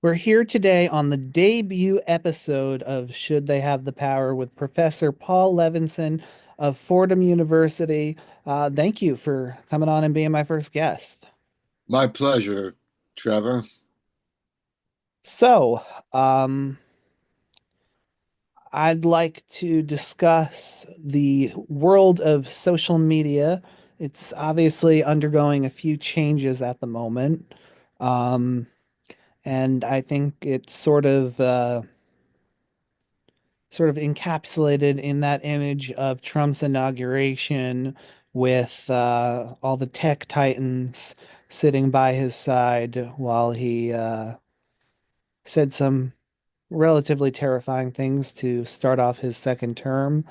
We're here today on the debut episode of Should They Have the Power with Professor Paul Levinson of Fordham University. Thank you for coming on and being my first guest. My pleasure, Trevor. So, um, I'd like to discuss the world of social media. It's obviously undergoing a few changes at the moment. Um, and I think it's sort of encapsulated in that image of Trump's inauguration with all the tech titans sitting by his side while he said some relatively terrifying things to start off his second term.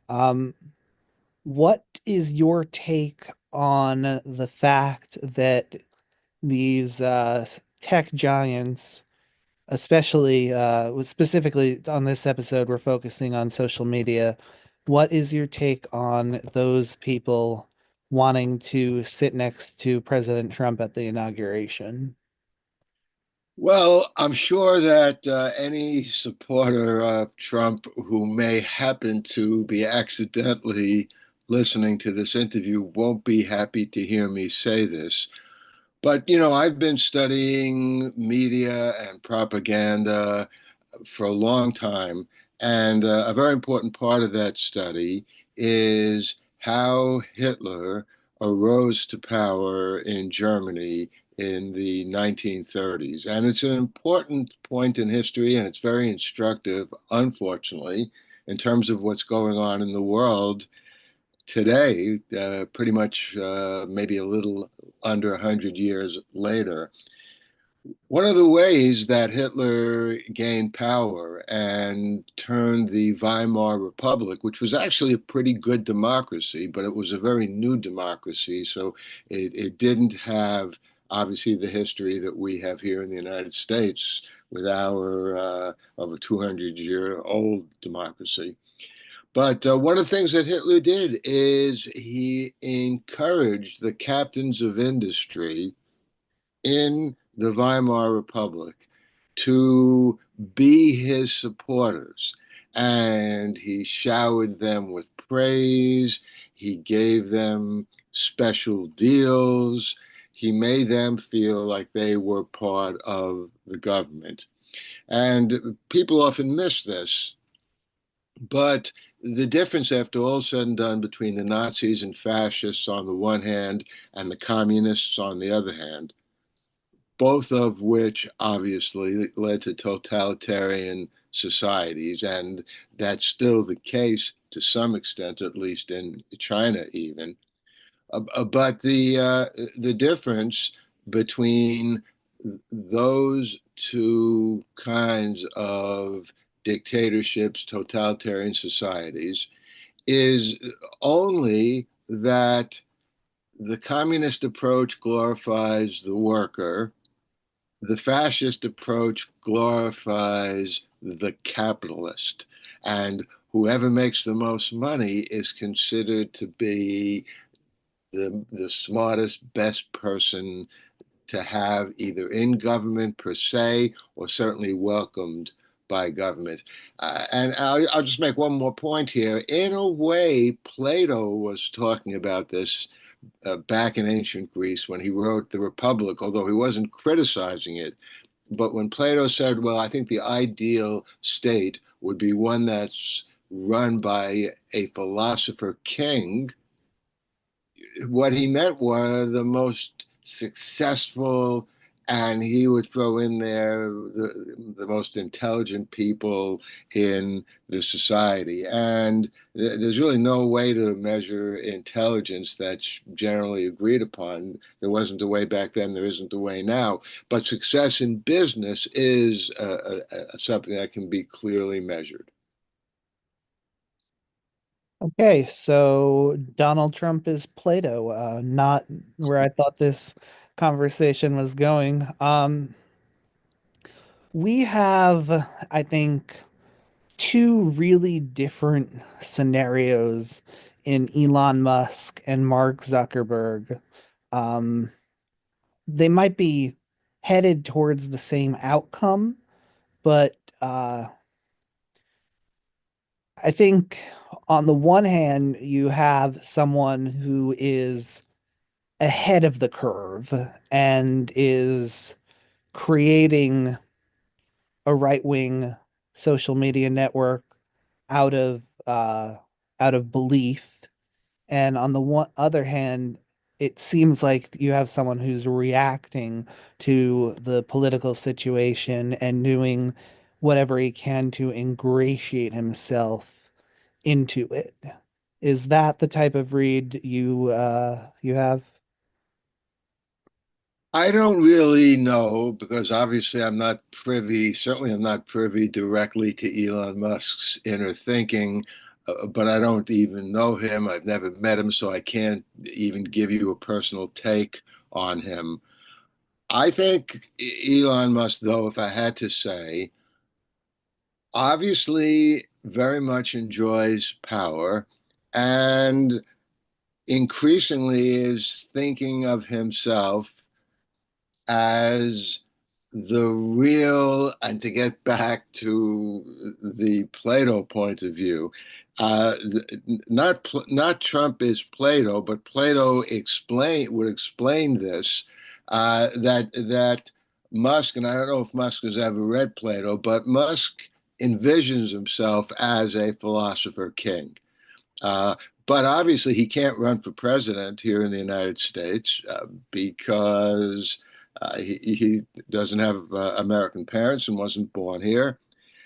Um, what is your take on the fact that these tech giants, especially specifically on this episode, we're focusing on social media. What is your take on those people wanting to sit next to President Trump at the inauguration? Well, I'm sure that any supporter of Trump who may happen to be accidentally listening to this interview won't be happy to hear me say this. But, I've been studying media and propaganda for a long time. And a very important part of that study is how Hitler arose to power in Germany in the 1930s. And it's an important point in history, and it's very instructive, unfortunately, in terms of what's going on in the world today, pretty much maybe a little under 100 years later. One of the ways that Hitler gained power and turned the Weimar Republic, which was actually a pretty good democracy, but it was a very new democracy, so it didn't have obviously the history that we have here in the United States with our over 200-year-old democracy. But one of the things that Hitler did is he encouraged the captains of industry in the Weimar Republic to be his supporters. And he showered them with praise. He gave them special deals. He made them feel like they were part of the government. And people often miss this. But the difference, after all said and done, between the Nazis and fascists on the one hand and the communists on the other hand, both of which obviously led to totalitarian societies. And that's still the case to some extent, at least in China, even. But the difference between those two kinds of dictatorships, totalitarian societies, is only that the communist approach glorifies the worker, the fascist approach glorifies the capitalist, and whoever makes the most money is considered to be the smartest, best person to have either in government per se or certainly welcomed by government. And I'll just make one more point here. In a way, Plato was talking about this back in ancient Greece when he wrote the Republic, although he wasn't criticizing it. But when Plato said, well, I think the ideal state would be one that's run by a philosopher king, what he meant were the most successful, and he would throw in there the most intelligent people in the society. And there's really no way to measure intelligence that's generally agreed upon. There wasn't a way back then, there isn't a way now. But success in business is something that can be clearly measured. Okay, so Donald Trump is Plato, not where I thought this conversation was going. We have, I think, two really different scenarios in Elon Musk and Mark Zuckerberg. Um, they might be headed towards the same outcome, but I think on the one hand, you have someone who is ahead of the curve and is creating a right-wing social media network out of uh, out of belief. And on the one other hand, it seems like you have someone who's reacting to the political situation and doing whatever he can to ingratiate himself into it. Is that the type of read you have? I don't really know because obviously I'm not privy, certainly I'm not privy directly to Elon Musk's inner thinking, but I don't even know him. I've never met him, so I can't even give you a personal take on him. I think Elon Musk, though, if I had to say, obviously very much enjoys power and increasingly is thinking of himself as the real, and to get back to the Plato point of view, uh, not Trump is Plato, but Plato would explain this that Musk, and I don't know if Musk has ever read Plato, but Musk envisions himself as a philosopher king. Uh, but obviously, he can't run for president here in the United States because he doesn't have American parents and wasn't born here.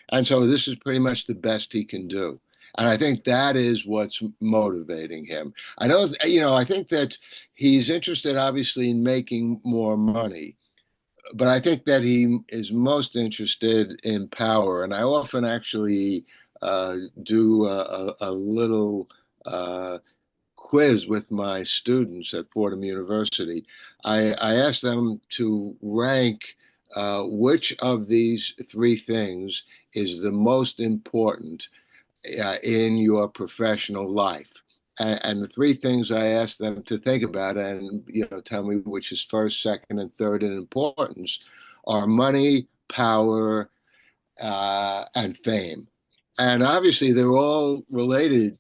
And so this is pretty much the best he can do. And I think that is what's motivating him. I know, I think that he's interested, obviously, in making more money, but I think that he is most interested in power. And I often actually do a little uh, quiz with my students at Fordham University. I asked them to rank which of these three things is the most important in your professional life. And the three things I asked them to think about and tell me which is first, second, and third in importance are money, power, and fame. And obviously, they're all related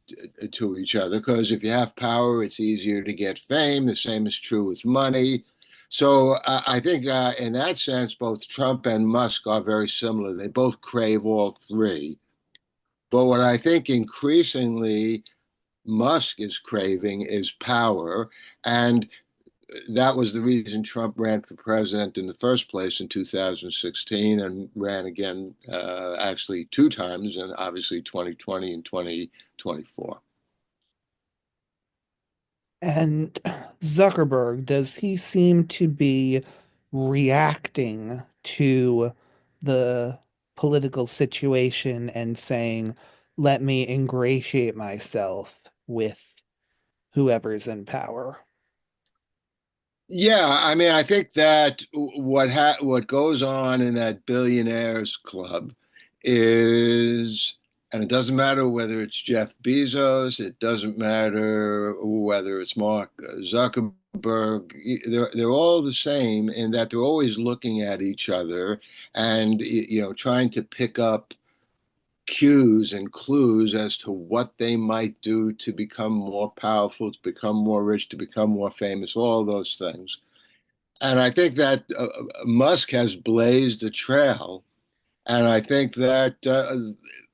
to each other because if you have power, it's easier to get fame. The same is true with money. So I think in that sense, both Trump and Musk are very similar. They both crave all three. But what I think increasingly Musk is craving is power. And that was the reason Trump ran for president in the first place in 2016 and ran again actually two times, and obviously 2020 and 2024. And Zuckerberg, does he seem to be reacting to the political situation and saying, let me ingratiate myself with whoever's in power? Yeah, I mean, I think that what goes on in that billionaires club is, and it doesn't matter whether it's Jeff Bezos, it doesn't matter whether it's Mark Zuckerberg, they're all the same in that they're always looking at each other and trying to pick up cues and clues as to what they might do to become more powerful, to become more rich, to become more famous, all those things. And I think that Musk has blazed a trail. And I think that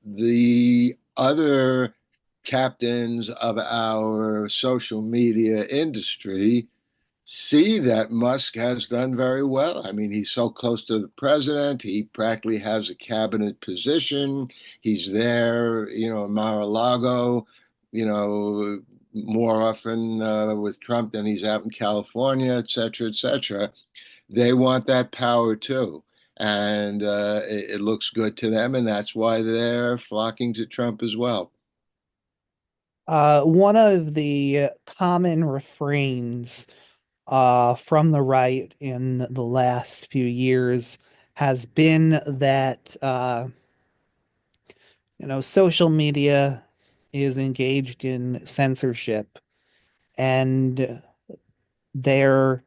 the other captains of our social media industry see that Musk has done very well. I mean, he's so close to the president. He practically has a cabinet position. He's there, in Mar-a-Lago, more often with Trump than he's out in California, et cetera, et cetera. They want that power too. And it looks good to them, and that's why they're flocking to Trump as well. One of the common refrains from the right in the last few years has been that social media is engaged in censorship and they're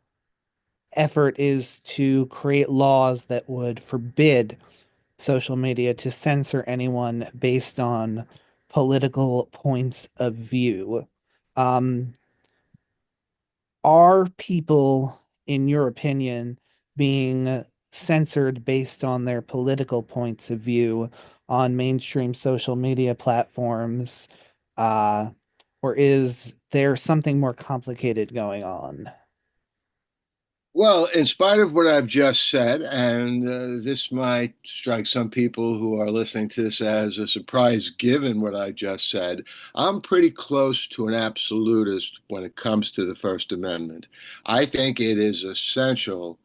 effort is to create laws that would forbid social media to censor anyone based on political points of view. Um, are people, in your opinion, being censored based on their political points of view on mainstream social media platforms? Uh, or is there something more complicated going on? Well, in spite of what I've just said, and this might strike some people who are listening to this as a surprise given what I just said, I'm pretty close to an absolutist when it comes to the First Amendment. I think it is essential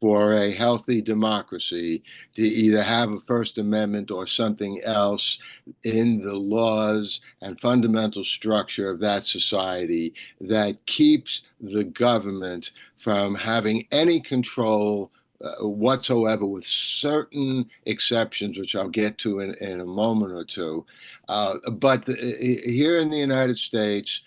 for a healthy democracy to either have a First Amendment or something else in the laws and fundamental structure of that society that keeps the government from having any control whatsoever, with certain exceptions, which I'll get to in a moment or two. Here in the United States,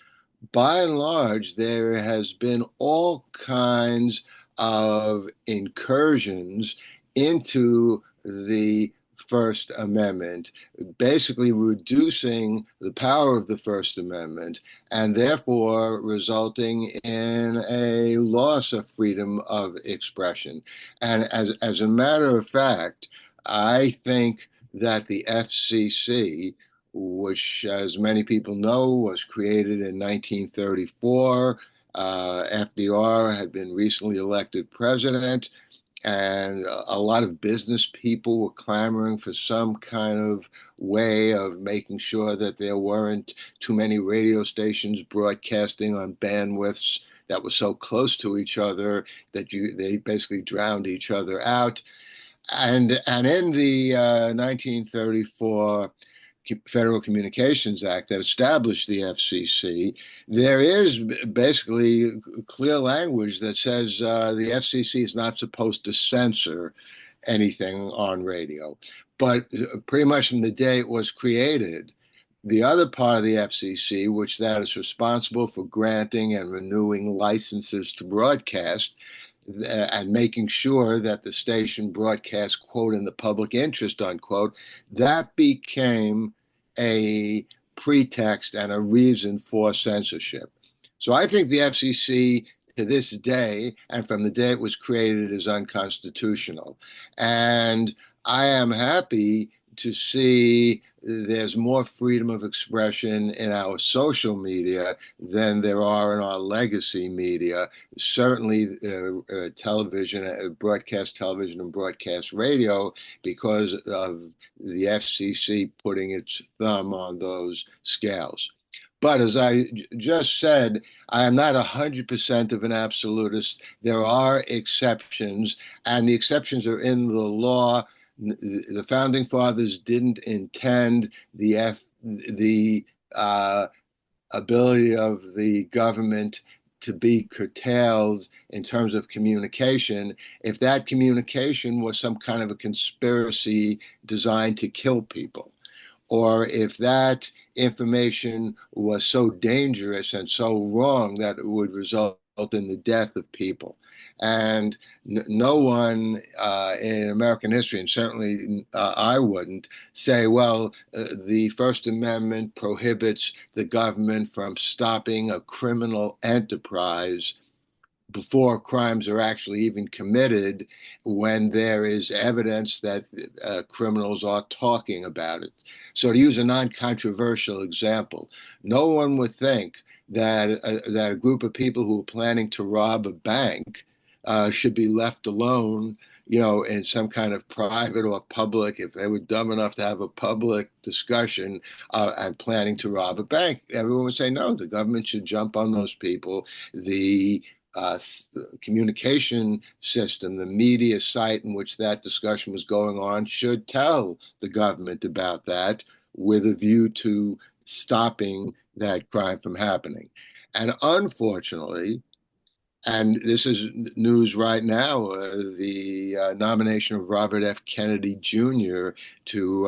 by and large, there has been all kinds of incursions into the First Amendment, basically reducing the power of the First Amendment and therefore resulting in a loss of freedom of expression. And as a matter of fact, I think that the FCC, which, as many people know, was created in 1934. FDR had been recently elected president, and a lot of business people were clamoring for some kind of way of making sure that there weren't too many radio stations broadcasting on bandwidths that were so close to each other that they basically drowned each other out. And in the 1934 Federal Communications Act that established the FCC, there is basically clear language that says the FCC is not supposed to censor anything on radio. But pretty much from the day it was created, the other part of the FCC, which that is responsible for granting and renewing licenses to broadcast, and making sure that the station broadcasts, quote, in the public interest, unquote, that became a pretext and a reason for censorship. So I think the FCC to this day, and from the day it was created, is unconstitutional. And I am happy to see there's more freedom of expression in our social media than there are in our legacy media. Certainly, television, broadcast television, and broadcast radio, because of the FCC putting its thumb on those scales. But as I just said, I am not 100% of an absolutist. There are exceptions, and the exceptions are in the law. The founding fathers didn't intend the ability of the government to be curtailed in terms of communication if that communication was some kind of a conspiracy designed to kill people, or if that information was so dangerous and so wrong that it would result in the death of people. And no one in American history, and certainly I wouldn't, say, well, the First Amendment prohibits the government from stopping a criminal enterprise before crimes are actually even committed, when there is evidence that criminals are talking about it. So, to use a non-controversial example, no one would think that a group of people who are planning to rob a bank should be left alone, in some kind of private or public, if they were dumb enough to have a public discussion and planning to rob a bank. Everyone would say, no, the government should jump on those people. The uh, communication system, the media site in which that discussion was going on, should tell the government about that with a view to stopping that crime from happening. And unfortunately, and this is news right now, the nomination of Robert F. Kennedy Jr. to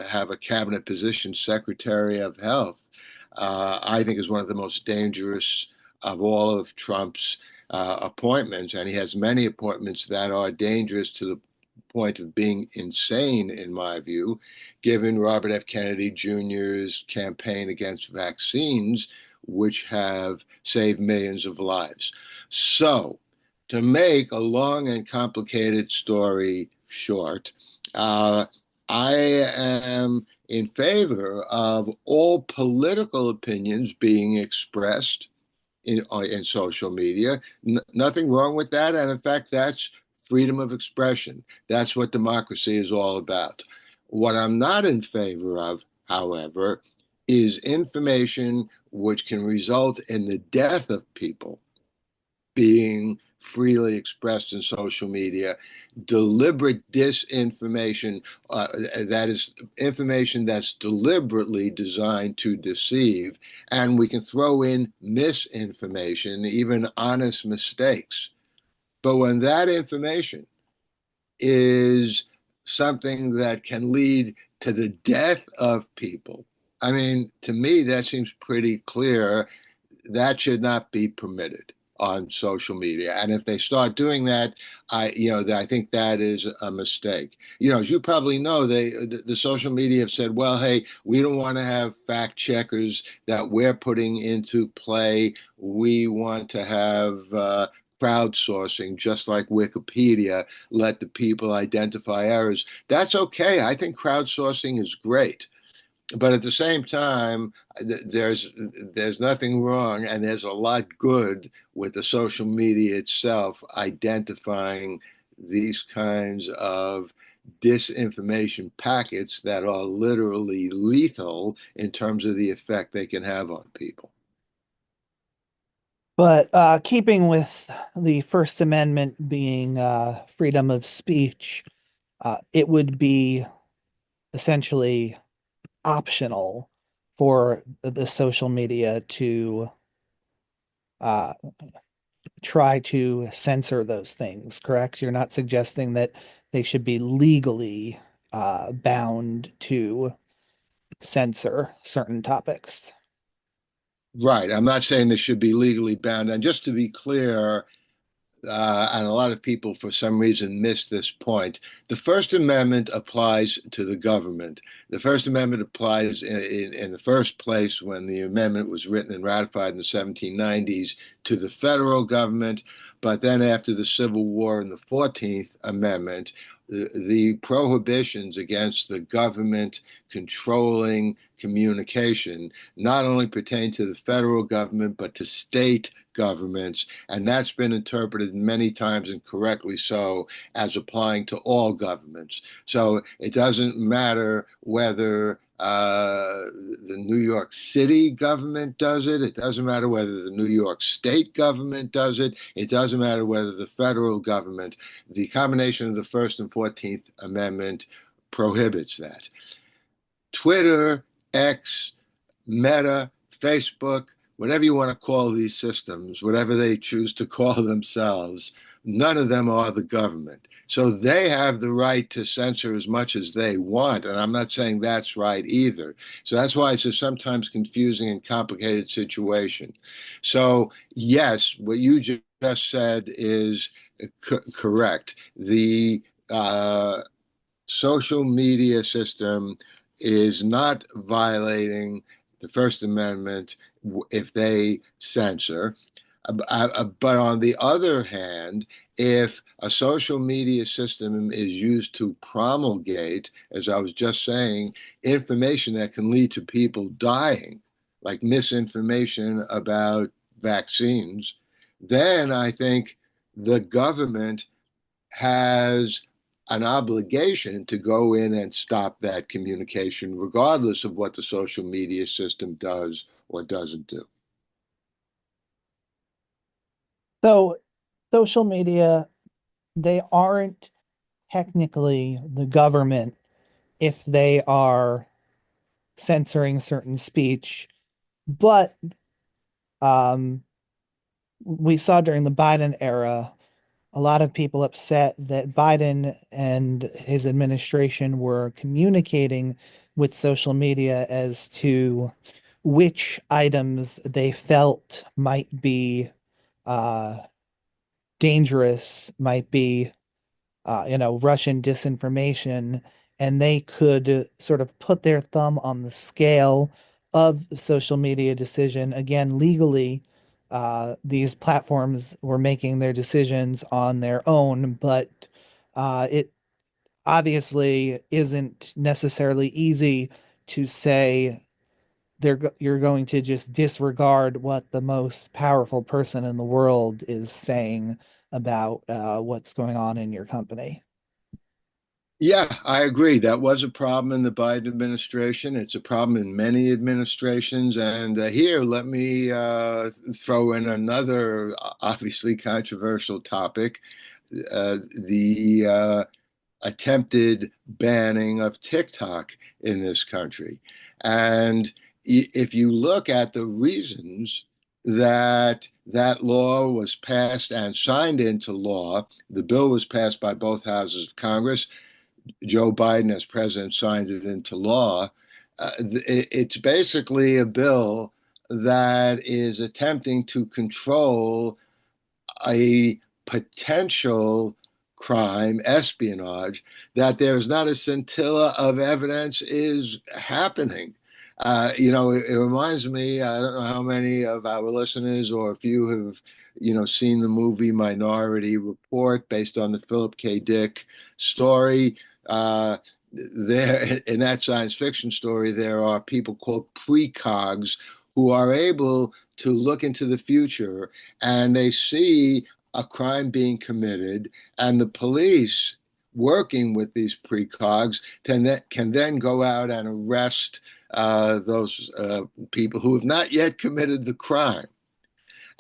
have a cabinet position, Secretary of Health, I think is one of the most dangerous of all of Trump's appointments, and he has many appointments that are dangerous to the point of being insane, in my view, given Robert F. Kennedy Jr.'s campaign against vaccines, which have saved millions of lives. So, to make a long and complicated story short, I am in favor of all political opinions being expressed in social media. Nothing wrong with that. And in fact, that's freedom of expression. That's what democracy is all about. What I'm not in favor of, however, is information which can result in the death of people being freely expressed in social media, deliberate disinformation, that is information that's deliberately designed to deceive. And we can throw in misinformation, even honest mistakes. But when that information is something that can lead to the death of people, I mean, to me, that seems pretty clear that should not be permitted on social media. And if they start doing that, I think that is a mistake. As you probably know, the social media have said, well, hey, we don't want to have fact checkers that we're putting into play. We want to have crowdsourcing, just like Wikipedia, let the people identify errors. That's okay. I think crowdsourcing is great. But at the same time, there's nothing wrong, and there's a lot good with the social media itself identifying these kinds of disinformation packets that are literally lethal in terms of the effect they can have on people. But keeping with the First Amendment being freedom of speech, it would be essentially optional for the social media to uh, try to censor those things, correct? You're not suggesting that they should be legally bound to censor certain topics. Right. I'm not saying they should be legally bound. And just to be clear, and a lot of people, for some reason, miss this point. The First Amendment applies to the government. The First Amendment applies in the first place when the amendment was written and ratified in the 1790s to the federal government. But then after the Civil War and the 14th Amendment, the prohibitions against the government controlling communication not only pertain to the federal government, but to state governments. And that's been interpreted many times, and correctly so, as applying to all governments. So it doesn't matter whether the New York City government does it. It doesn't matter whether the New York State government does it. It doesn't matter whether the federal government. The combination of the First and 14th Amendment prohibits that. Twitter, X, Meta, Facebook, whatever you want to call these systems, whatever they choose to call themselves, none of them are the government. So they have the right to censor as much as they want. And I'm not saying that's right either. So that's why it's a sometimes confusing and complicated situation. So, yes, what you just said is correct. The social media system is not violating the First Amendment if they censor. But on the other hand, if a social media system is used to promulgate, as I was just saying, information that can lead to people dying, like misinformation about vaccines, then I think the government has an obligation to go in and stop that communication, regardless of what the social media system does or doesn't do. So, social media, they aren't technically the government if they are censoring certain speech, but um, we saw during the Biden era a lot of people upset that Biden and his administration were communicating with social media as to which items they felt might be uh, dangerous might be Russian disinformation, and they could sort of put their thumb on the scale of social media decision. Again, legally, these platforms were making their decisions on their own, but it obviously isn't necessarily easy to say you're going to just disregard what the most powerful person in the world is saying about what's going on in your company. Yeah, I agree. That was a problem in the Biden administration. It's a problem in many administrations. And here, let me throw in another obviously controversial topic, the attempted banning of TikTok in this country. And if you look at the reasons that that law was passed and signed into law, the bill was passed by both houses of Congress. Joe Biden, as president, signed it into law. It's basically a bill that is attempting to control a potential crime, espionage, that there's not a scintilla of evidence is happening. It reminds me, I don't know how many of our listeners or if you have, seen the movie Minority Report based on the Philip K. Dick story. There, in that science fiction story, there are people called precogs who are able to look into the future and they see a crime being committed, and the police working with these precogs can then go out and arrest those people who have not yet committed the crime.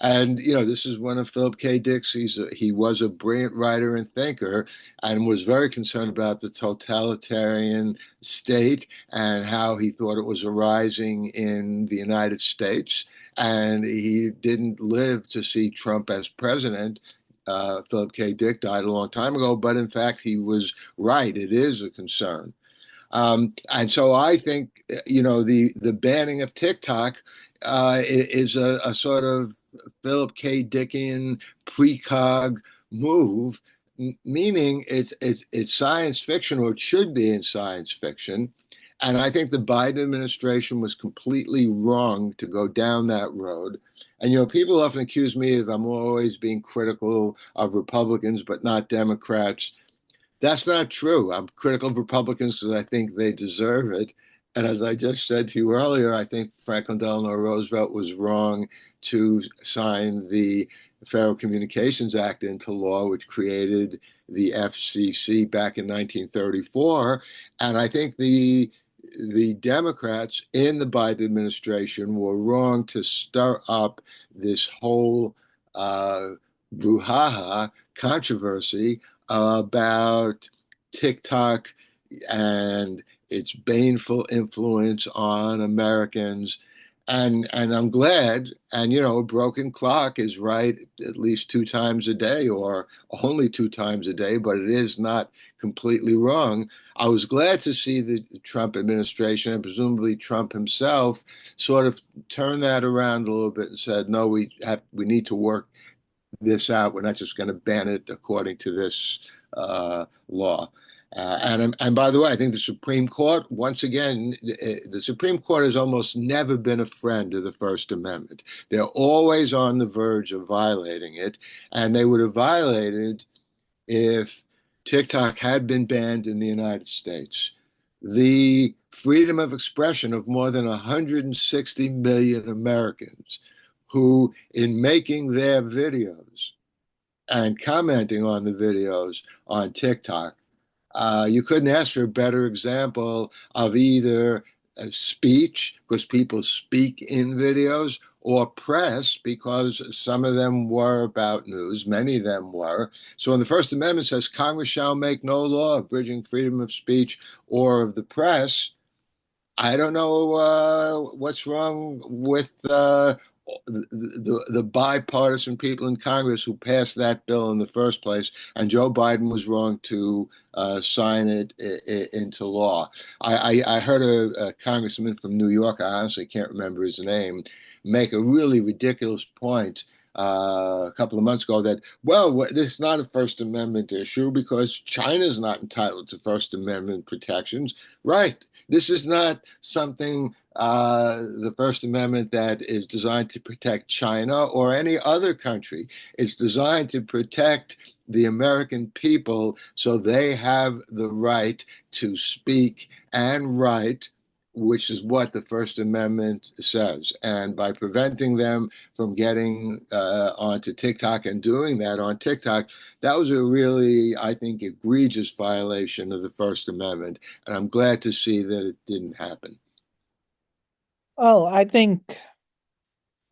And this is one of Philip K. Dick's. He was a brilliant writer and thinker, and was very concerned about the totalitarian state and how he thought it was arising in the United States. And he didn't live to see Trump as president. Philip K. Dick died a long time ago, but in fact, he was right. It is a concern. And so I think, the banning of TikTok is a sort of Philip K. Dickian precog move, meaning it's science fiction, or it should be in science fiction. And I think the Biden administration was completely wrong to go down that road. And people often accuse me of I'm always being critical of Republicans, but not Democrats. That's not true. I'm critical of Republicans because I think they deserve it. And as I just said to you earlier, I think Franklin Delano Roosevelt was wrong to sign the Federal Communications Act into law, which created the FCC back in 1934. And I think the Democrats in the Biden administration were wrong to stir up this whole brouhaha controversy about TikTok and its baneful influence on Americans. And I'm glad, and a broken clock is right at least two times a day, or only two times a day, but it is not completely wrong. I was glad to see the Trump administration and presumably Trump himself sort of turn that around a little bit and said, no, we need to work this out. We're not just going to ban it according to this law. And by the way, I think the Supreme Court, once again, the Supreme Court has almost never been a friend of the First Amendment. They're always on the verge of violating it, and they would have violated if TikTok had been banned in the United States. The freedom of expression of more than 160 million Americans who, in making their videos and commenting on the videos on TikTok, you couldn't ask for a better example of either speech, because people speak in videos, or press, because some of them were about news, many of them were. So when the First Amendment says Congress shall make no law abridging freedom of speech or of the press, I don't know what's wrong with the bipartisan people in Congress who passed that bill in the first place, and Joe Biden was wrong to sign it into law. I heard a congressman from New York, I honestly can't remember his name, make a really ridiculous point a couple of months ago that, well, this is not a First Amendment issue because China's not entitled to First Amendment protections. Right. This is not something, the First Amendment, that is designed to protect China or any other country. It's designed to protect the American people so they have the right to speak and write, which is what the First Amendment says. And by preventing them from getting onto TikTok and doing that on TikTok, that was a really, I think, egregious violation of the First Amendment. And I'm glad to see that it didn't happen. Well, I think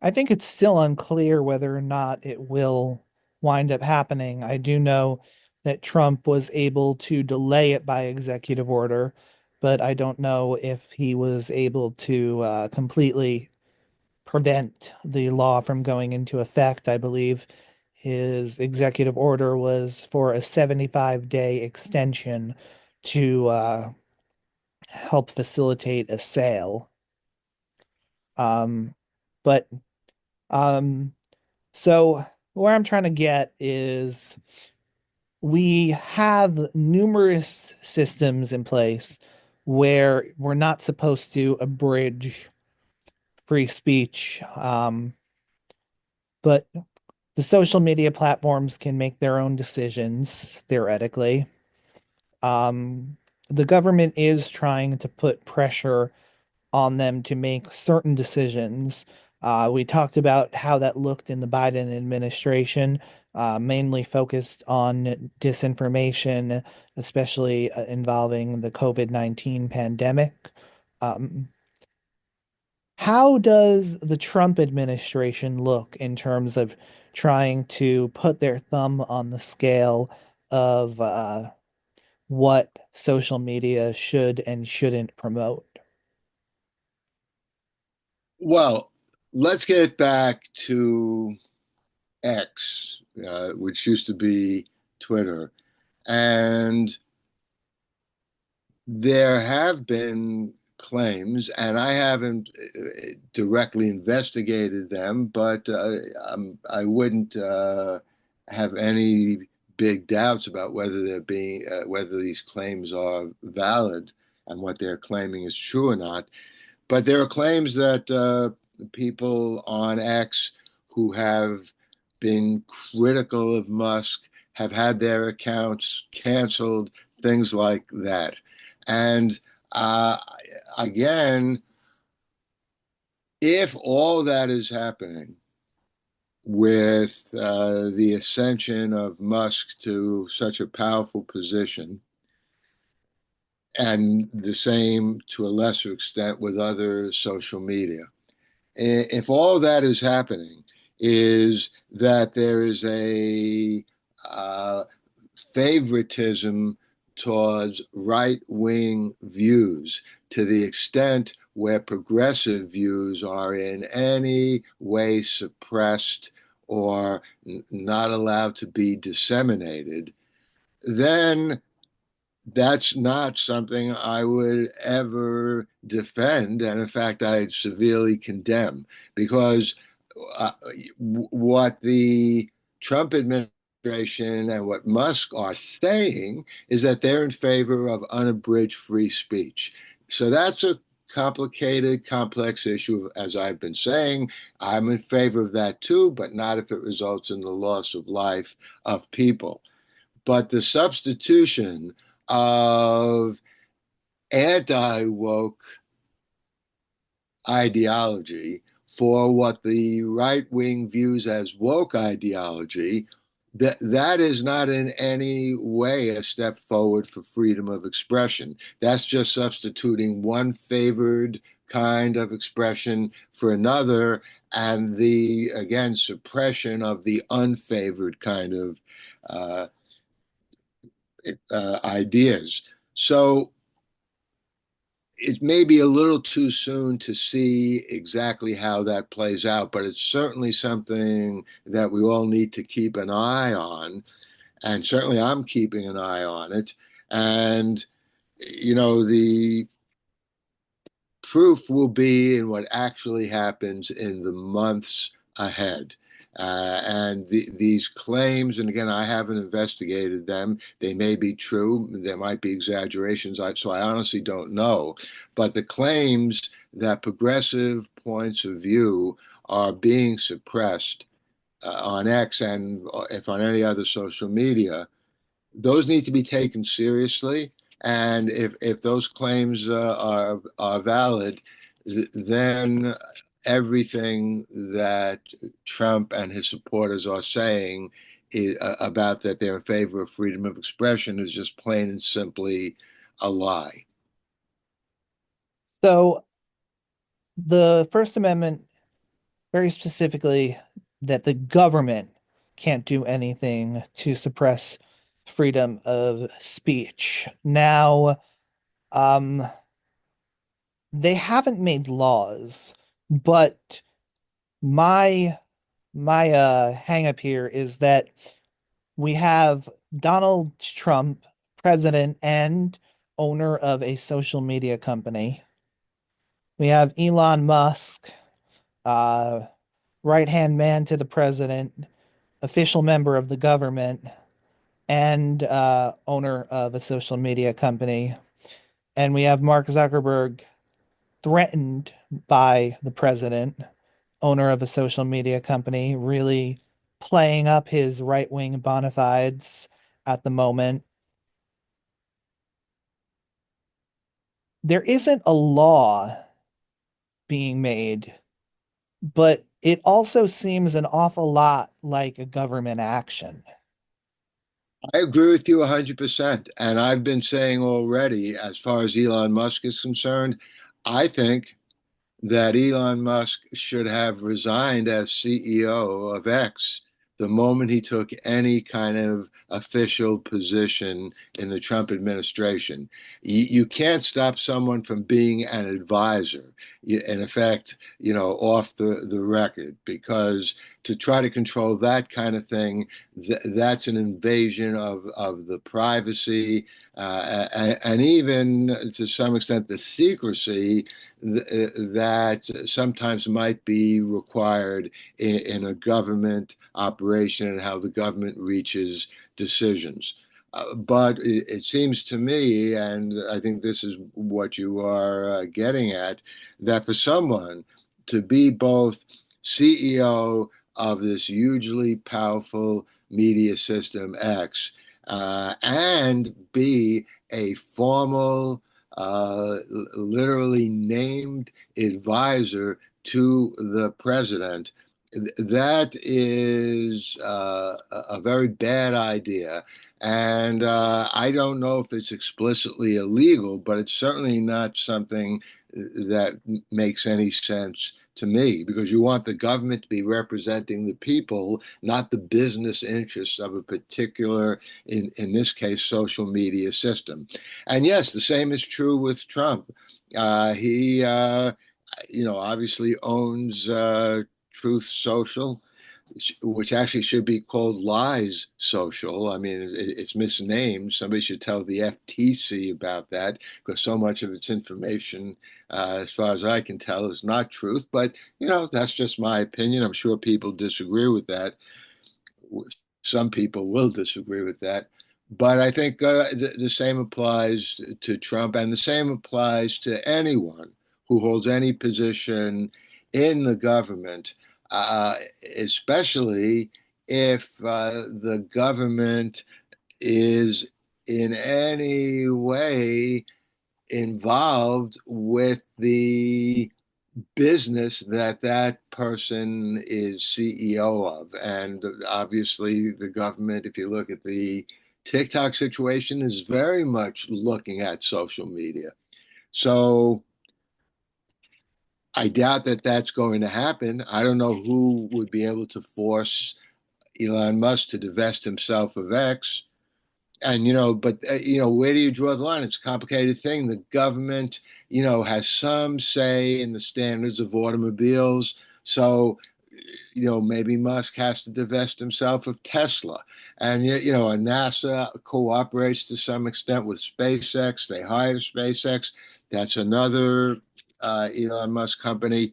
it's still unclear whether or not it will wind up happening. I do know that Trump was able to delay it by executive order, but I don't know if he was able to completely prevent the law from going into effect. I believe his executive order was for a 75-day extension to help facilitate a sale. Um, but um, so where I'm trying to get is we have numerous systems in place where we're not supposed to abridge free speech, but the social media platforms can make their own decisions, theoretically. Um, the government is trying to put pressure on them to make certain decisions. We talked about how that looked in the Biden administration, mainly focused on disinformation, especially involving the COVID-19 pandemic. Um, how does the Trump administration look in terms of trying to put their thumb on the scale of what social media should and shouldn't promote? Well, let's get back to X, which used to be Twitter. And there have been claims, and I haven't directly investigated them, but I wouldn't have any big doubts about whether they're being whether these claims are valid and what they're claiming is true or not. But there are claims that people on X who have been critical of Musk have had their accounts canceled, things like that. And uh, again, if all that is happening with the ascension of Musk to such a powerful position, and the same to a lesser extent with other social media, if all that is happening is that there is a uh, favoritism towards right wing views to the extent where progressive views are in any way suppressed or not allowed to be disseminated, then that's not something I would ever defend. And in fact, I'd severely condemn because uh, what the Trump administration and what Musk are saying is that they're in favor of unabridged free speech. So that's a complicated, complex issue, as I've been saying. I'm in favor of that too, but not if it results in the loss of life of people. But the substitution of anti woke ideology for what the right wing views as woke ideology, that is not in any way a step forward for freedom of expression. That's just substituting one favored kind of expression for another, and the, again, suppression of the unfavored kind of uh, ideas. So it may be a little too soon to see exactly how that plays out, but it's certainly something that we all need to keep an eye on. And certainly I'm keeping an eye on it. And, the proof will be in what actually happens in the months ahead. These claims, and again, I haven't investigated them. They may be true. There might be exaggerations. So I honestly don't know. But the claims that progressive points of view are being suppressed on X and if on any other social media, those need to be taken seriously. And if those claims are valid, then everything that Trump and his supporters are saying about that they're in favor of freedom of expression is just plain and simply a lie. So the First Amendment, very specifically, that the government can't do anything to suppress freedom of speech. Now, um, they haven't made laws, but my my hang up here is that we have Donald Trump, president and owner of a social media company. We have Elon Musk, uh, right-hand man to the president, official member of the government, and owner of a social media company. And we have Mark Zuckerberg, threatened by the president, owner of a social media company, really playing up his right-wing bona fides at the moment. There isn't a law being made, but it also seems an awful lot like a government action. I agree with you 100%. And I've been saying already, as far as Elon Musk is concerned, I think that Elon Musk should have resigned as CEO of X the moment he took any kind of official position in the Trump administration. You can't stop someone from being an advisor, in effect, off the record, because to try to control that kind of thing, that's an invasion of the privacy and even to some extent the secrecy that sometimes might be required in a government operation and how the government reaches decisions. But it seems to me, and I think this is what you are getting at, that for someone to be both CEO of this hugely powerful media system X and be a formal literally named advisor to the president. That is a very bad idea. And I don't know if it's explicitly illegal, but it's certainly not something that makes any sense to me because you want the government to be representing the people, not the business interests of a particular, in this case, social media system. And yes, the same is true with Trump. He, obviously owns Truth Social, which actually should be called Lies Social. I mean, it's misnamed. Somebody should tell the FTC about that because so much of its information, as far as I can tell, is not truth. But, that's just my opinion. I'm sure people disagree with that. Some people will disagree with that. But I think the same applies to Trump, and the same applies to anyone who holds any position in the government, uh, especially if the government is in any way involved with the business that that person is CEO of. And obviously, the government, if you look at the TikTok situation, is very much looking at social media. So I doubt that that's going to happen. I don't know who would be able to force Elon Musk to divest himself of X. And but where do you draw the line? It's a complicated thing. The government, has some say in the standards of automobiles. So, maybe Musk has to divest himself of Tesla. And and NASA cooperates to some extent with SpaceX. They hire SpaceX. That's another Elon Musk company.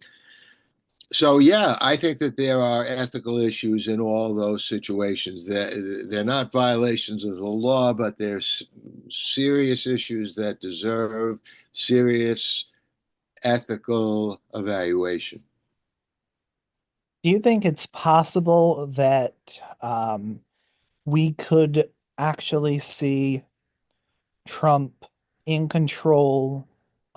So yeah, I think that there are ethical issues in all those situations. They're not violations of the law, but they're serious issues that deserve serious ethical evaluation. Do you think it's possible that we could actually see Trump in control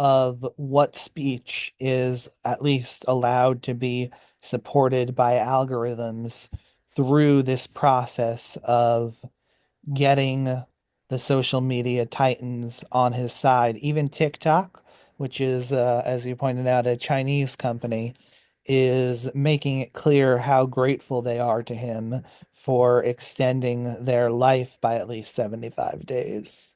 of what speech is at least allowed to be supported by algorithms through this process of getting the social media titans on his side? Even TikTok, which is, as you pointed out, a Chinese company, is making it clear how grateful they are to him for extending their life by at least 75 days.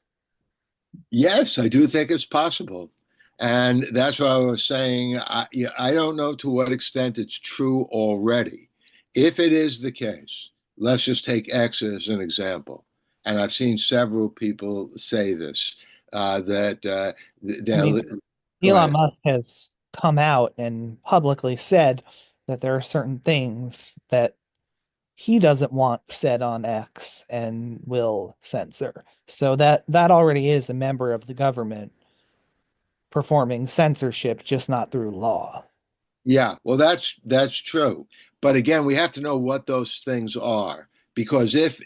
Yes, I do think it's possible. And that's what I was saying. Yeah, I don't know to what extent it's true already. If it is the case, let's just take X as an example. And I've seen several people say this, that I mean, they'll go Elon ahead. Musk has come out and publicly said that there are certain things that he doesn't want said on X and will censor. So that already is a member of the government performing censorship, just not through law. Yeah, well, that's true. But again, we have to know what those things are. Because if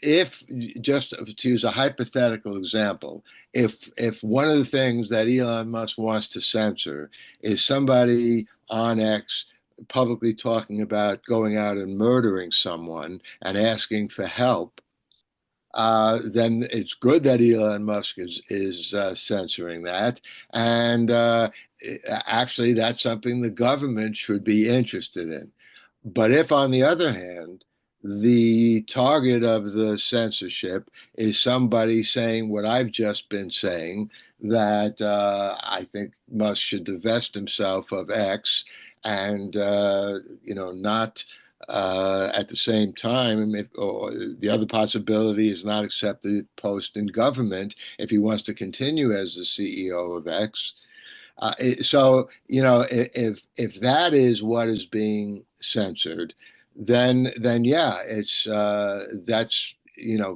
just to use a hypothetical example, if one of the things that Elon Musk wants to censor is somebody on X publicly talking about going out and murdering someone and asking for help, then it's good that Elon Musk is censoring that, and actually, that's something the government should be interested in. But if, on the other hand, the target of the censorship is somebody saying what I've just been saying, that I think Musk should divest himself of X and not at the same time, or the other possibility is not accept the post in government if he wants to continue as the CEO of X. So, if that is what is being censored, then yeah, it's that's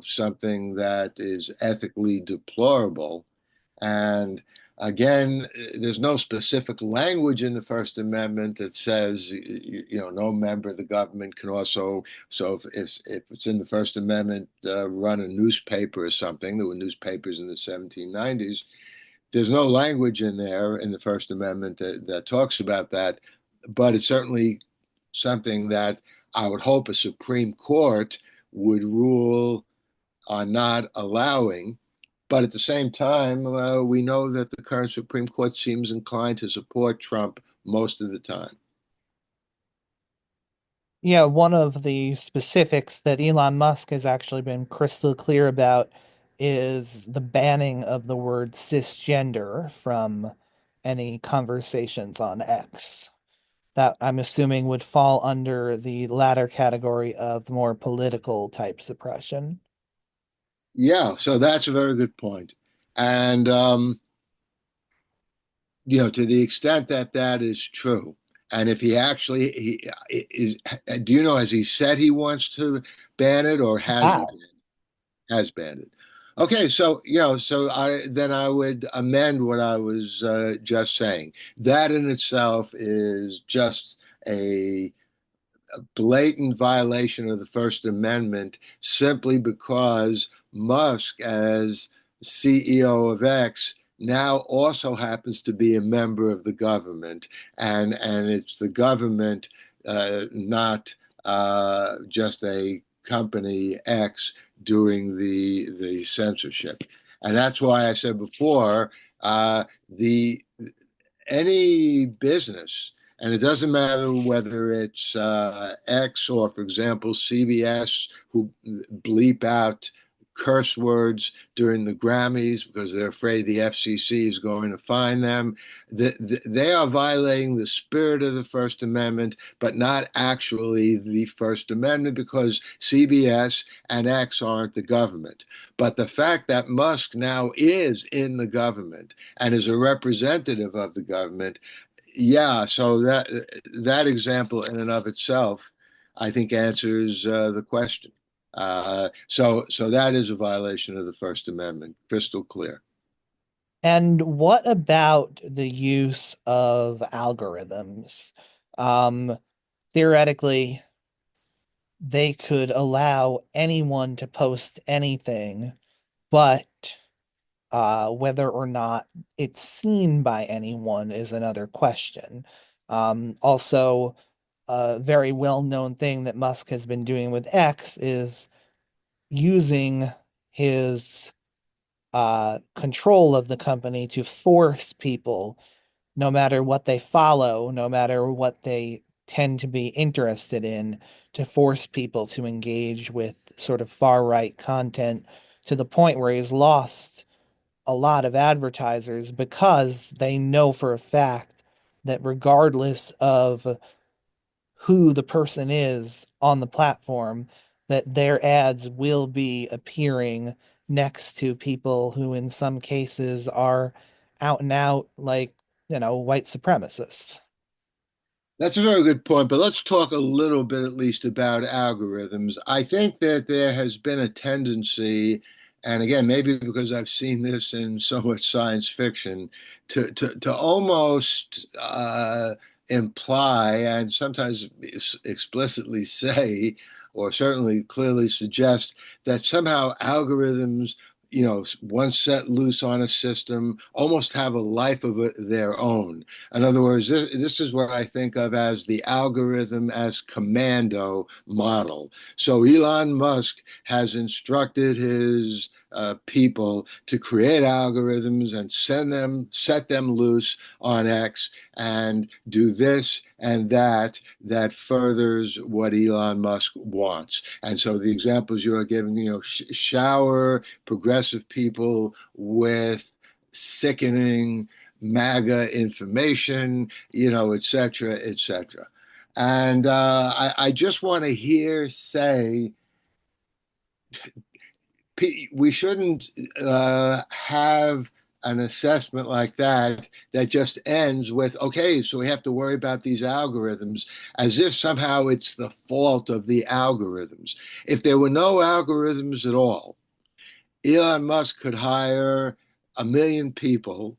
something that is ethically deplorable. And again, there's no specific language in the First Amendment that says no member of the government can also. So if it's in the First Amendment, run a newspaper or something. There were newspapers in the 1790s. There's no language in there in the First Amendment that talks about that, but it's certainly something that I would hope a Supreme Court would rule on not allowing. But at the same time, we know that the current Supreme Court seems inclined to support Trump most of the time. Yeah, one of the specifics that Elon Musk has actually been crystal clear about is the banning of the word cisgender from any conversations on X. That I'm assuming would fall under the latter category of more political type suppression. Yeah, so that's a very good point. And to the extent that that is true, and if he actually he is, do you know, has he said he wants to ban it, or has he Wow. banned, has banned it? Okay, so so I would amend what I was just saying. That in itself is just a blatant violation of the First Amendment simply because Musk, as CEO of X, now also happens to be a member of the government, and it's the government, not just a company X doing the censorship, and that's why I said before, the any business, and it doesn't matter whether it's X or, for example, CBS, who bleep out curse words during the Grammys because they're afraid the FCC is going to fine them. They are violating the spirit of the First Amendment, but not actually the First Amendment because CBS and X aren't the government. But the fact that Musk now is in the government and is a representative of the government, Yeah, so that example in and of itself, I think answers the question. So that is a violation of the First Amendment, crystal clear. And what about the use of algorithms? Um, Theoretically, they could allow anyone to post anything, but whether or not it's seen by anyone is another question. Also, a very well-known thing that Musk has been doing with X is using his control of the company to force people, no matter what they follow, no matter what they tend to be interested in, to force people to engage with sort of far right content to the point where he's lost a lot of advertisers because they know for a fact that regardless of who the person is on the platform, that their ads will be appearing next to people who, in some cases, are out and out, like, white supremacists. That's a very good point, but let's talk a little bit at least about algorithms. I think that there has been a tendency, and again, maybe because I've seen this in so much science fiction, to almost imply and sometimes explicitly say, or certainly clearly suggest that somehow algorithms, once set loose on a system, almost have a life of their own. In other words, this is what I think of as the algorithm as commando model. So Elon Musk has instructed his people to create algorithms and set them loose on X and do this and that furthers what Elon Musk wants. And so the examples you are giving, shower progressive people with sickening MAGA information, et cetera, et cetera. And I just want to hear say we shouldn't have an assessment like that just ends with, okay, so we have to worry about these algorithms as if somehow it's the fault of the algorithms. If there were no algorithms at all, Elon Musk could hire 1 million people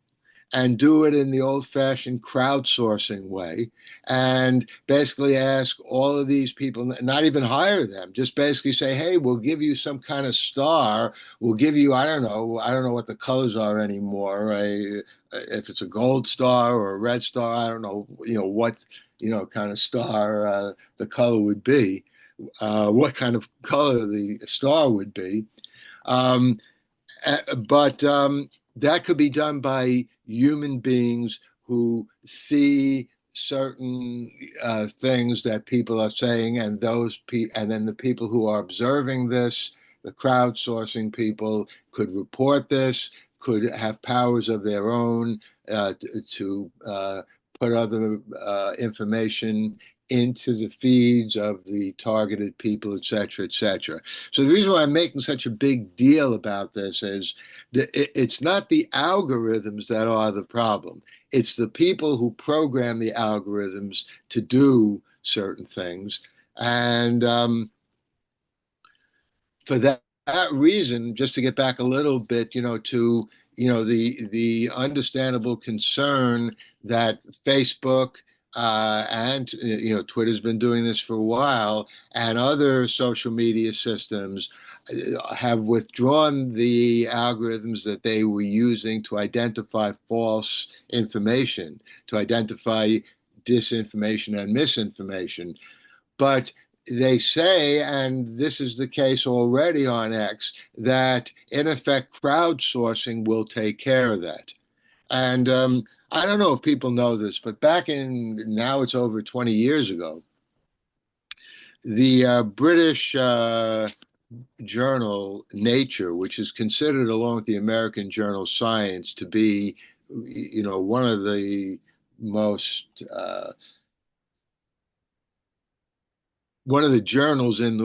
and do it in the old fashioned crowdsourcing way and basically ask all of these people, not even hire them, just basically say, hey, we'll give you some kind of star. We'll give you, I don't know what the colors are anymore. If it's a gold star or a red star, I don't know, what, kind of star the color would be, what kind of color the star would be. Um, but that could be done by human beings who see certain things that people are saying, and and then the people who are observing this, the crowdsourcing people, could report this, could have powers of their own to put other information into the feeds of the targeted people, et cetera, et cetera. So the reason why I'm making such a big deal about this is that it's not the algorithms that are the problem. It's the people who program the algorithms to do certain things. And for that reason, just to get back a little bit, to the understandable concern that Facebook and Twitter's been doing this for a while, and other social media systems have withdrawn the algorithms that they were using to identify false information, to identify disinformation and misinformation. But they say, and this is the case already on X, that in effect crowdsourcing will take care of that. And I don't know if people know this, but back in, now it's over 20 years ago, the British journal Nature, which is considered along with the American journal Science to be, one of the most one of the journals in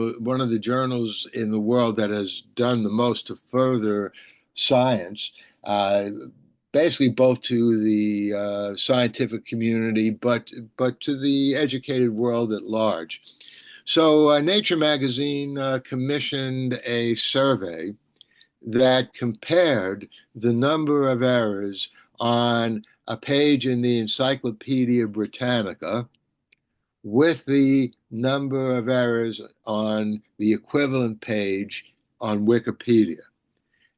the world that has done the most to further science. basically both to the scientific community, but to the educated world at large. So, Nature magazine commissioned a survey that compared the number of errors on a page in the Encyclopedia Britannica with the number of errors on the equivalent page on Wikipedia.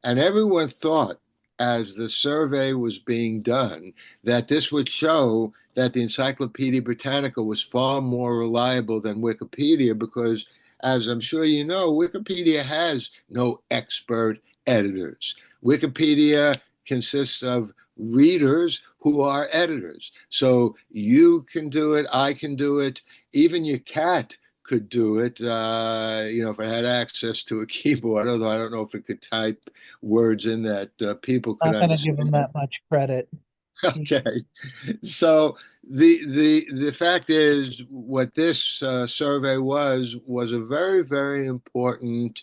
And everyone thought, as the survey was being done, that this would show that the Encyclopedia Britannica was far more reliable than Wikipedia because, as I'm sure you know, Wikipedia has no expert editors. Wikipedia consists of readers who are editors. So you can do it, I can do it, even your cat could do it, if it had access to a keyboard, although I don't know if it could type words in that people could Not going to give him understand. that much credit. He, Okay, so the fact is, what this survey was a very very important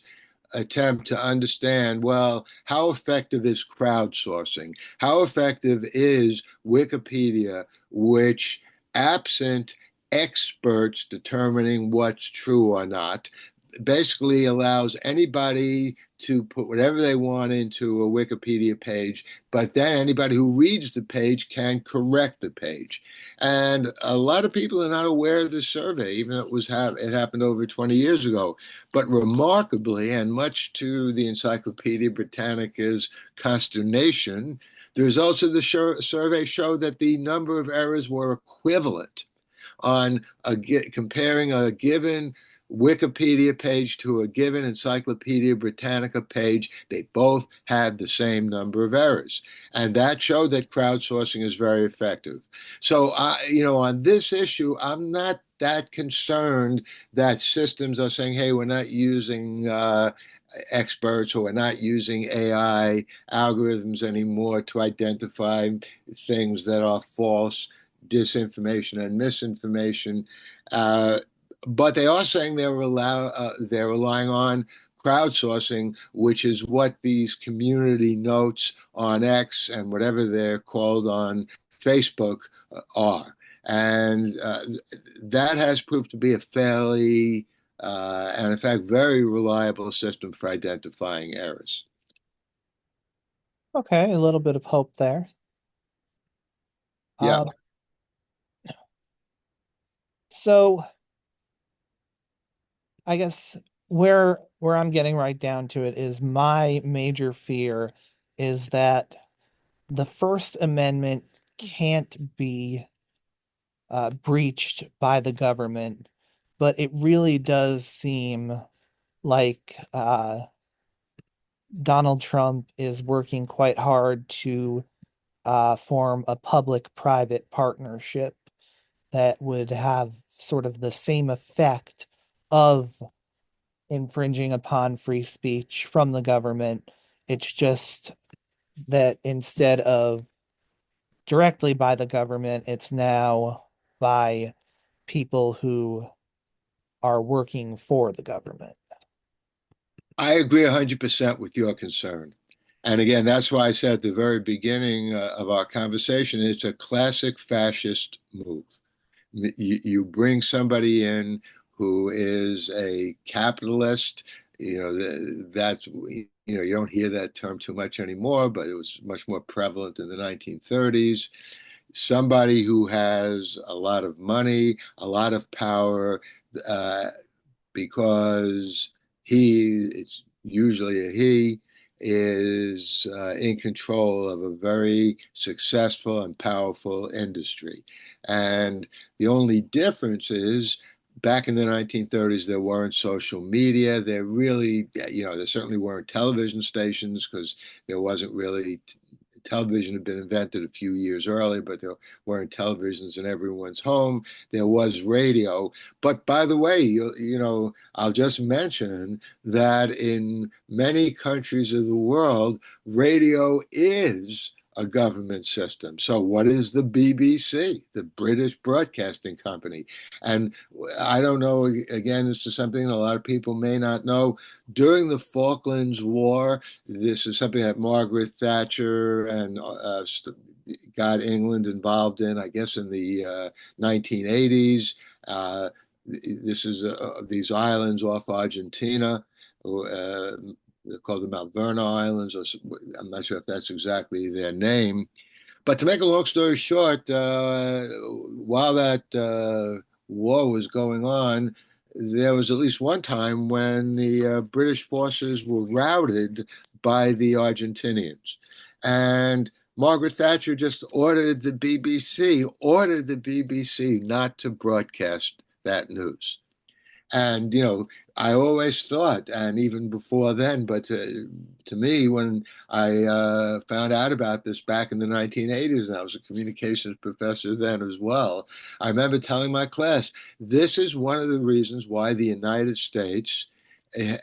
attempt to understand, well, how effective is crowdsourcing? How effective is Wikipedia, which, absent experts determining what's true or not, basically allows anybody to put whatever they want into a Wikipedia page, but then anybody who reads the page can correct the page. And a lot of people are not aware of this survey, even though it happened over 20 years ago. But remarkably, and much to the Encyclopedia Britannica's consternation, the results of the survey showed that the number of errors were equivalent on comparing a given Wikipedia page to a given Encyclopedia Britannica page. They both had the same number of errors. And that showed that crowdsourcing is very effective. So, on this issue, I'm not that concerned that systems are saying, hey, we're not using experts or we're not using AI algorithms anymore to identify things that are false, disinformation, and misinformation. Uh, but they are saying they're relying on crowdsourcing, which is what these community notes on X and whatever they're called on Facebook are. And that has proved to be a fairly, and in fact, very reliable system for identifying errors. okay, a little bit of hope there. Yeah, Um, so I guess where I'm getting right down to it is my major fear is that the First Amendment can't be breached by the government, but it really does seem like Donald Trump is working quite hard to form a public-private partnership that would have sort of the same effect of infringing upon free speech from the government. It's just that instead of directly by the government, it's now by people who are working for the government. I agree 100% with your concern. And again, that's why I said at the very beginning of our conversation, it's a classic fascist move. You bring somebody in who is a capitalist. You don't hear that term too much anymore, but it was much more prevalent in the 1930s. Somebody who has a lot of money, a lot of power, uh, because it's usually a he, is in control of a very successful and powerful industry. And the only difference is back in the 1930s, there weren't social media. There certainly weren't television stations because there wasn't really. Television had been invented a few years earlier, but there weren't televisions in everyone's home. There was radio. But by the way, I'll just mention that in many countries of the world, radio is a government system. So, what is the BBC, the British Broadcasting Company? And I don't know, again, this is something a lot of people may not know. During the Falklands War, this is something that Margaret Thatcher and got England involved in, I guess, in the 1980s. Uh, this is these islands off Argentina. They're called the Mount Vernon Islands, or I'm not sure if that's exactly their name. But to make a long story short, while that war was going on, there was at least one time when the British forces were routed by the Argentinians. And Margaret Thatcher just ordered the BBC not to broadcast that news. And, I always thought, and even before then, but to me, when I found out about this back in the 1980s, and I was a communications professor then as well, I remember telling my class, this is one of the reasons why the United States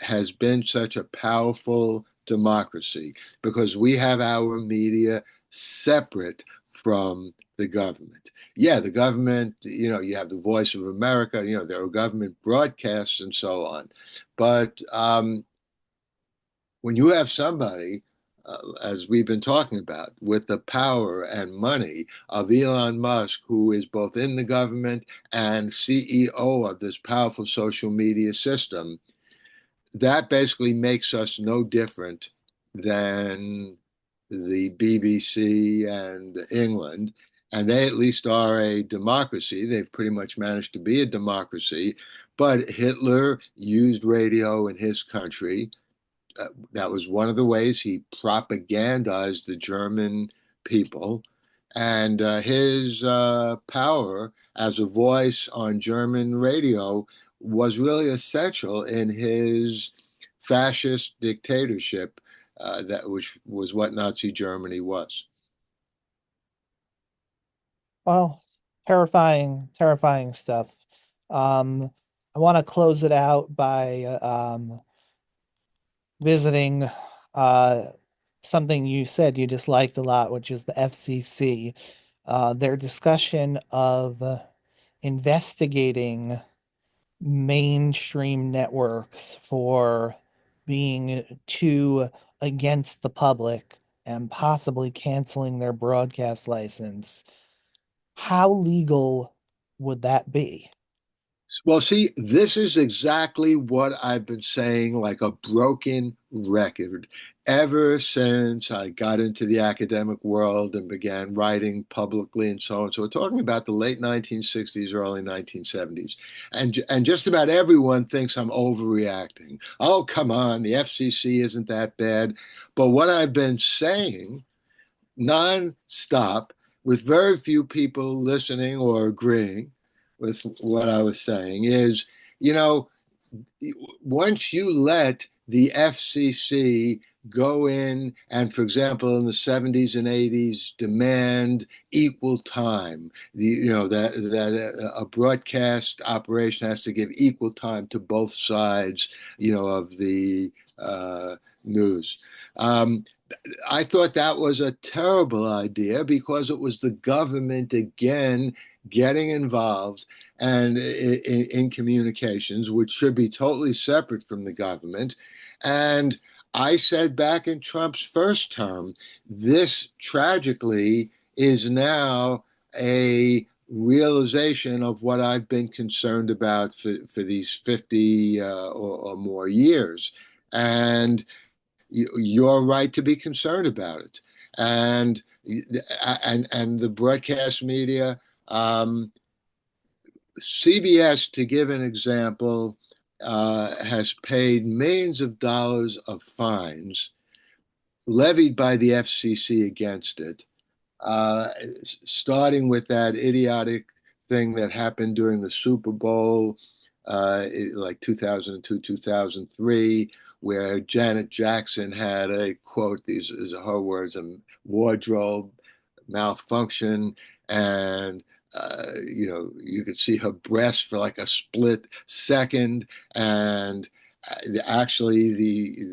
has been such a powerful democracy, because we have our media separate from the government. Yeah, the government, you have the Voice of America, there are government broadcasts and so on. But when you have somebody, as we've been talking about, with the power and money of Elon Musk, who is both in the government and CEO of this powerful social media system, that basically makes us no different than the BBC and England. And they at least are a democracy. They've pretty much managed to be a democracy. But Hitler used radio in his country. That was one of the ways he propagandized the German people. And his power as a voice on German radio was really essential in his fascist dictatorship, which was what Nazi Germany was. Well, terrifying, terrifying stuff. Um, I want to close it out by visiting uh, something you said you disliked a lot, which is the FCC. Their discussion of investigating mainstream networks for being too against the public and possibly canceling their broadcast license. How legal would that be? Well, see, this is exactly what I've been saying, like a broken record, ever since I got into the academic world and began writing publicly and so on. So we're talking about the late 1960s, early 1970s. And just about everyone thinks I'm overreacting. Oh, come on, the FCC isn't that bad. But what I've been saying nonstop, with very few people listening or agreeing with what I was saying, is, you know, once you let the FCC go in and, for example, in the 70s and 80s, demand equal time, that a broadcast operation has to give equal time to both sides, of the news. Um, I thought that was a terrible idea because it was the government again getting involved and in communications, which should be totally separate from the government. And I said back in Trump's first term, this tragically is now a realization of what I've been concerned about for these 50 or more years. And you're right to be concerned about it. And and the broadcast media, CBS, to give an example, has paid millions of dollars of fines levied by the FCC against it, uh, starting with that idiotic thing that happened during the Super Bowl, like 2002, 2003, where Janet Jackson had a quote, these are her words, a wardrobe malfunction. And you could see her breast for like a split second. And actually,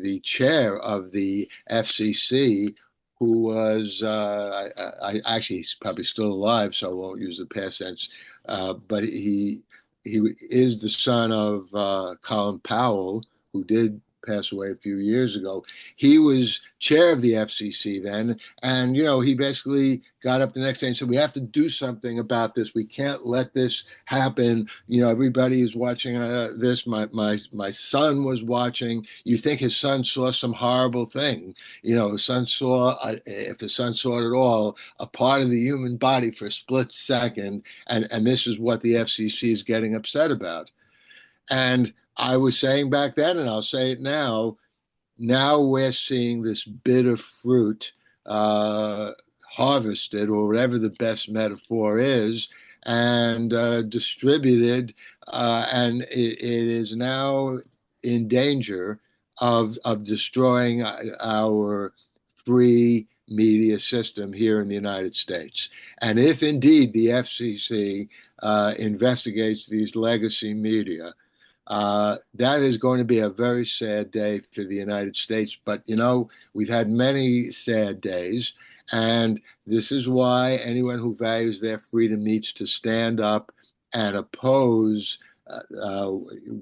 the chair of the FCC, who was I actually he's probably still alive, so I won't use the past tense. But he is the son of Colin Powell, who did pass away a few years ago. He was chair of the FCC then, and he basically got up the next day and said, "We have to do something about this. We can't let this happen. Everybody is watching this. My son was watching. You think his son saw some horrible thing?" His son saw, if his son saw it at all, a part of the human body for a split second, and this is what the FCC is getting upset about. And I was saying back then, and I'll say it now, now we're seeing this bitter fruit uh, harvested, or whatever the best metaphor is, and distributed, and it is now in danger of destroying our free media system here in the United States. And if indeed the FCC investigates these legacy media, that is going to be a very sad day for the United States. But we've had many sad days, and this is why anyone who values their freedom needs to stand up and oppose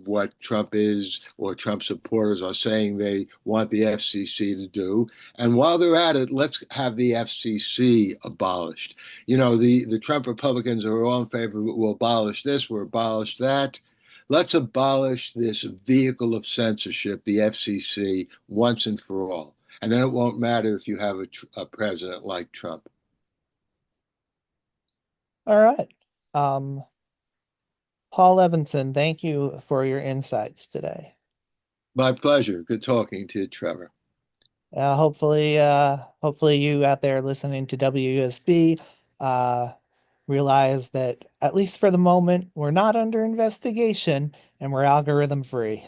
what Trump is, or Trump supporters are saying they want the FCC to do. And while they're at it, let's have the FCC abolished. The Trump Republicans are all in favor. We'll abolish this, we'll abolish that. Let's abolish this vehicle of censorship, the FCC, once and for all. And then it won't matter if you have a president like Trump. All right. Um, Paul Levinson, thank you for your insights today. My pleasure. Good talking to you, Trevor. Hopefully you out there listening to WUSB uh, realize that at least for the moment, we're not under investigation and we're algorithm free.